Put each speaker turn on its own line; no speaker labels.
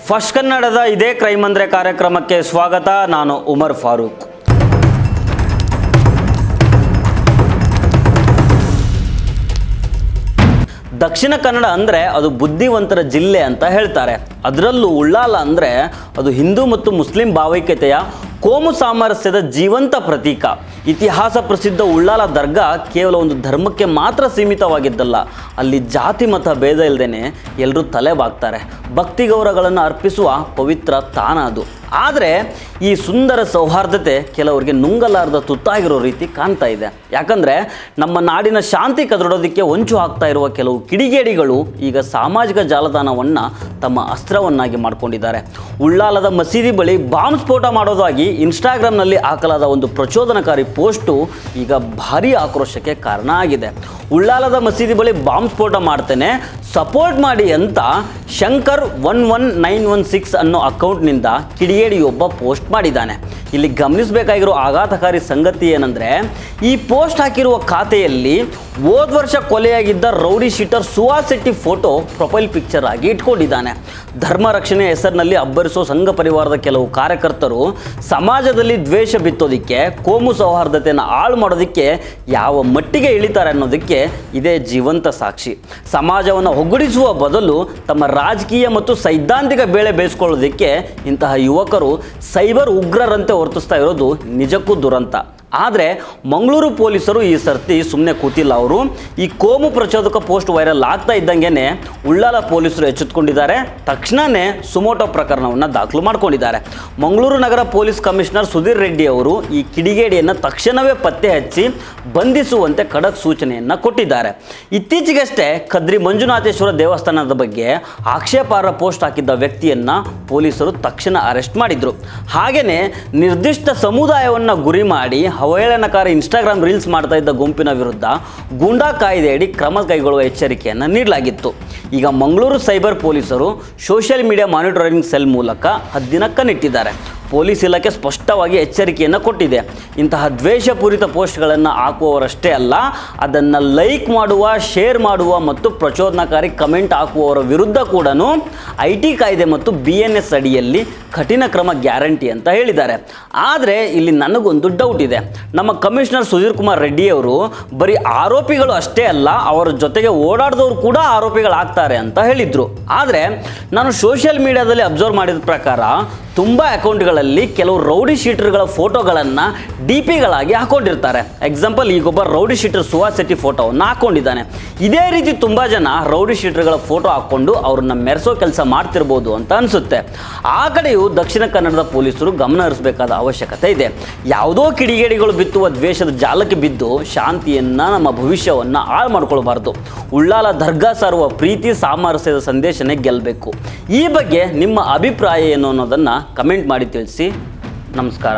First ಕನ್ನಡದ ಇದೇ crime ಅಂದ್ರೆ ಕಾರ್ಯಕ್ರಮಕ್ಕೆ ಸ್ವಾಗತ. ನಾನು ಉಮರ್ ಫಾರೂಕ್. ದಕ್ಷಿಣ ಕನ್ನಡ ಅಂದರೆ ಅದು ಬುದ್ಧಿವಂತರ ಜಿಲ್ಲೆ ಅಂತ ಹೇಳ್ತಾರೆ. ಅದರಲ್ಲೂ ಉಳ್ಳಾಲ ಅಂದರೆ ಅದು ಹಿಂದೂ ಮತ್ತು ಮುಸ್ಲಿಂ ಭಾವೈಕ್ಯತೆಯ ಕೋಮು ಸಾಮರಸ್ಯದ ಜೀವಂತ ಪ್ರತೀಕ. ಇತಿಹಾಸ ಪ್ರಸಿದ್ಧ ಉಳ್ಳಾಲ ದರ್ಗಾ ಕೇವಲ ಒಂದು ಧರ್ಮಕ್ಕೆ ಮಾತ್ರ ಸೀಮಿತವಾಗಿದ್ದಲ್ಲ, ಅಲ್ಲಿ ಜಾತಿ ಮತ ಭೇದ ಇಲ್ಲದೇ ಎಲ್ಲರೂ ತಲೆ ಬಾಗ್ತಾರೆ. ಭಕ್ತಿ ಗೌರವಗಳನ್ನು ಅರ್ಪಿಸುವ ಪವಿತ್ರ ತಾಣ ಅದು. ಆದರೆ ಈ ಸುಂದರ ಸೌಹಾರ್ದತೆ ಕೆಲವರಿಗೆ ನುಂಗಲಾರದ ತುತ್ತಾಗಿರೋ ರೀತಿ ಕಾಣ್ತಾ ಇದೆ. ಯಾಕಂದರೆ ನಮ್ಮ ನಾಡಿನ ಶಾಂತಿ ಕದಡೋದಕ್ಕೆ ಹೊಂಚು ಹಾಕ್ತಾ ಇರುವ ಕೆಲವು ಕಿಡಿಗೇಡಿಗಳು ಈಗ ಸಾಮಾಜಿಕ ಜಾಲತಾಣವನ್ನು ತಮ್ಮ ಅಸ್ತ್ರವನ್ನಾಗಿ ಮಾಡಿಕೊಂಡಿದ್ದಾರೆ. ಉಳ್ಳಾಲದ ಮಸೀದಿ ಬಳಿ ಬಾಂಬ್ ಸ್ಫೋಟ ಮಾಡೋದಾಗಿ ಇನ್ಸ್ಟಾಗ್ರಾಮ್ನಲ್ಲಿ ಹಾಕಲಾದ ಒಂದು ಪ್ರಚೋದನಕಾರಿ ಪೋಸ್ಟು ಈಗ ಭಾರೀ ಆಕ್ರೋಶಕ್ಕೆ ಕಾರಣ ಆಗಿದೆ. ಉಳ್ಳಾಲದ ಮಸೀದಿ ಬಳಿ ಬಾಂಬ್ ಸ್ಫೋಟ ಮಾಡ್ತೇನೆ, ಸಪೋರ್ಟ್ ಮಾಡಿ ಅಂತ ಶಂಕರ್ 11916 ಅನ್ನೋ ಅಕೌಂಟ್ನಿಂದ ಕಿಡಿಗೇಡಿಯೊಬ್ಬ ಪೋಸ್ಟ್ ಮಾಡಿದ್ದಾನೆ. ಇಲ್ಲಿ ಗಮನಿಸಬೇಕಾಗಿರೋ ಆಘಾತಕಾರಿ ಸಂಗತಿ ಏನಂದರೆ, ಈ ಪೋಸ್ಟ್ ಹಾಕಿರುವ ಖಾತೆಯಲ್ಲಿ ಹೋದ ವರ್ಷ ಕೊಲೆಯಾಗಿದ್ದ rowdy sheeter Suhas Shetty photo profile picture ಆಗಿ ಇಟ್ಕೊಂಡಿದ್ದಾನೆ. ಧರ್ಮ ರಕ್ಷಣೆ ಹೆಸರಿನಲ್ಲಿ ಅಬ್ಬರಿಸೋ ಸಂಘ ಪರಿವಾರದ ಕೆಲವು ಕಾರ್ಯಕರ್ತರು ಸಮಾಜದಲ್ಲಿ ದ್ವೇಷ ಬಿತ್ತೋದಕ್ಕೆ, ಕೋಮು ಸೌಹಾರ್ದತೆಯನ್ನು ಹಾಳು ಮಾಡೋದಕ್ಕೆ ಯಾವ ಮಟ್ಟಿಗೆ ಇಳಿತಾರೆ ಅನ್ನೋದಕ್ಕೆ ಇದೇ ಜೀವಂತ ಸಾಕ್ಷಿ. ಸಮಾಜವನ್ನು ಒಗ್ಗೂಡಿಸುವ ಬದಲು ತಮ್ಮ ರಾಜಕೀಯ ಮತ್ತು ಸೈದ್ಧಾಂತಿಕ ಬೇಳೆ ಬೇಯಿಸ್ಕೊಳ್ಳೋದಕ್ಕೆ ಇಂತಹ ಯುವಕರು ಸೈಬರ್ ಉಗ್ರರಂತೆ ವರ್ತಿಸ್ತಾ ಇರೋದು ನಿಜಕ್ಕೂ ದುರಂತ. ಆದರೆ ಮಂಗಳೂರು ಪೊಲೀಸರು ಈ ಸರ್ತಿ ಸುಮ್ಮನೆ ಕೂತಿಲ್ಲ. ಅವರು ಈ ಕೋಮು ಪ್ರಚೋದಕ ಪೋಸ್ಟ್ ವೈರಲ್ ಆಗ್ತಾ ಇದ್ದಂಗೆ ಉಳ್ಳಾಲ ಪೊಲೀಸರು ಎಚ್ಚೆತ್ತುಕೊಂಡಿದ್ದಾರೆ. ತಕ್ಷಣವೇ ಸುಮೋಟೋ ಪ್ರಕರಣವನ್ನು ದಾಖಲು ಮಾಡಿಕೊಂಡಿದ್ದಾರೆ. ಮಂಗಳೂರು ನಗರ ಪೊಲೀಸ್ ಕಮಿಷನರ್ ಸುಧೀರ್ ರೆಡ್ಡಿ ಅವರು ಈ ಕಿಡಿಗೇಡಿಯನ್ನು ತಕ್ಷಣವೇ ಪತ್ತೆ ಹಚ್ಚಿ ಬಂಧಿಸುವಂತೆ ಖಡಕ್ ಸೂಚನೆಯನ್ನು ಕೊಟ್ಟಿದ್ದಾರೆ. ಇತ್ತೀಚೆಗಷ್ಟೇ ಕದ್ರಿ ಮಂಜುನಾಥೇಶ್ವರ ದೇವಸ್ಥಾನದ ಬಗ್ಗೆ ಆಕ್ಷೇಪಾರ್ಹ ಪೋಸ್ಟ್ ಹಾಕಿದ್ದ ವ್ಯಕ್ತಿಯನ್ನು ಪೊಲೀಸರು ತಕ್ಷಣ ಅರೆಸ್ಟ್ ಮಾಡಿದರು. ಹಾಗೆಯೇ ನಿರ್ದಿಷ್ಟ ಸಮುದಾಯವನ್ನು ಗುರಿ ಮಾಡಿ ಅವಹೇಳನಕಾರಿ ಇನ್ಸ್ಟಾಗ್ರಾಮ್ ರೀಲ್ಸ್ ಮಾಡ್ತಾ ಇದ್ದ ಗುಂಪಿನ ವಿರುದ್ಧ ಗೂಂಡಾ ಕಾಯ್ದೆಯಡಿ ಕ್ರಮ ಕೈಗೊಳ್ಳುವ ಎಚ್ಚರಿಕೆಯನ್ನು ನೀಡಲಾಗಿತ್ತು. ಈಗ ಮಂಗಳೂರು ಸೈಬರ್ ಪೊಲೀಸರು ಸೋಷಿಯಲ್ ಮೀಡಿಯಾ ಮಾನಿಟರಿಂಗ್ ಸೆಲ್ ಮೂಲಕ ಹದ್ದಿನ ಕಣ್ಣಿಟ್ಟಿದ್ದಾರೆ. ಪೊಲೀಸ್ ಇಲಾಖೆ ಸ್ಪಷ್ಟವಾಗಿ ಎಚ್ಚರಿಕೆಯನ್ನು ಕೊಟ್ಟಿದೆ. ಇಂತಹ ದ್ವೇಷಪೂರಿತ ಪೋಸ್ಟ್ಗಳನ್ನು ಹಾಕುವವರಷ್ಟೇ ಅಲ್ಲ, ಅದನ್ನು ಲೈಕ್ ಮಾಡುವ, ಶೇರ್ ಮಾಡುವ ಮತ್ತು ಪ್ರಚೋದನಕಾರಿ ಕಮೆಂಟ್ ಹಾಕುವವರ ವಿರುದ್ಧ ಕೂಡ IT ಕಾಯ್ದೆ ಮತ್ತು BNS ಅಡಿಯಲ್ಲಿ ಕಠಿಣ ಕ್ರಮ ಗ್ಯಾರಂಟಿ ಅಂತ ಹೇಳಿದ್ದಾರೆ. ಆದರೆ ಇಲ್ಲಿ ನನಗೊಂದು ಡೌಟ್ ಇದೆ. ನಮ್ಮ ಕಮಿಷನರ್ ಸುಧೀರ್ ಕುಮಾರ್ ರೆಡ್ಡಿ ಅವರು ಬರೀ ಆರೋಪಿಗಳು ಅಷ್ಟೇ ಅಲ್ಲ, ಅವರ ಜೊತೆಗೆ ಓಡಾಡಿದವರು ಕೂಡ ಆರೋಪಿಗಳಾಗ್ತಾರೆ ಅಂತ ಹೇಳಿದರು. ಆದರೆ ನಾನು ಸೋಷಿಯಲ್ ಮೀಡಿಯಾದಲ್ಲಿ ಅಬ್ಸರ್ವ್ ಮಾಡಿದ ಪ್ರಕಾರ ತುಂಬ ಅಕೌಂಟ್ಗಳಲ್ಲಿ ಕೆಲವು ರೌಡಿ ಶೀಟರ್ಗಳ ಫೋಟೋಗಳನ್ನು DPಗಳಾಗಿ ಹಾಕೊಂಡಿರ್ತಾರೆ. ಎಕ್ಸಾಂಪಲ್, ಈಗೊಬ್ಬ ರೌಡಿ ಶೀಟರ್ ಸುಹಾಸ್ ಶೆಟ್ಟಿ ಫೋಟೋವನ್ನು ಹಾಕ್ಕೊಂಡಿದ್ದಾನೆ. ಇದೇ ರೀತಿ ತುಂಬ ಜನ ರೌಡಿ ಶೀಟರ್ಗಳ ಫೋಟೋ ಹಾಕ್ಕೊಂಡು ಅವ್ರನ್ನ ಮೆರೆಸೋ ಕೆಲಸ ಮಾಡ್ತಿರ್ಬೋದು ಅಂತ ಅನಿಸುತ್ತೆ. ಆ ಕಡೆಯೂ ದಕ್ಷಿಣ ಕನ್ನಡದ ಪೊಲೀಸರು ಗಮನ ಹರಿಸಬೇಕಾದ ಅವಶ್ಯಕತೆ ಇದೆ. ಯಾವುದೋ ಕಿಡಿಗೇಡಿಗಳು ಬಿತ್ತುವ ದ್ವೇಷದ ಜಾಲಕ್ಕೆ ಬಿದ್ದು ಶಾಂತಿಯನ್ನು, ನಮ್ಮ ಭವಿಷ್ಯವನ್ನು ಹಾಳು ಮಾಡ್ಕೊಳ್ಬಾರ್ದು. ಉಳ್ಳಾಲ ದರ್ಗಾ ಸಾರುವ ಪ್ರೀತಿ ಸಾಮರಸ್ಯದ ಸಂದೇಶನೇ ಗೆಲ್ಲಬೇಕು. ಈ ಬಗ್ಗೆ ನಿಮ್ಮ ಅಭಿಪ್ರಾಯ ಏನು ಅನ್ನೋದನ್ನು ಕಮೆಂಟ್ ಮಾಡಿ ತಿಳಿಸಿ. ನಮಸ್ಕಾರ.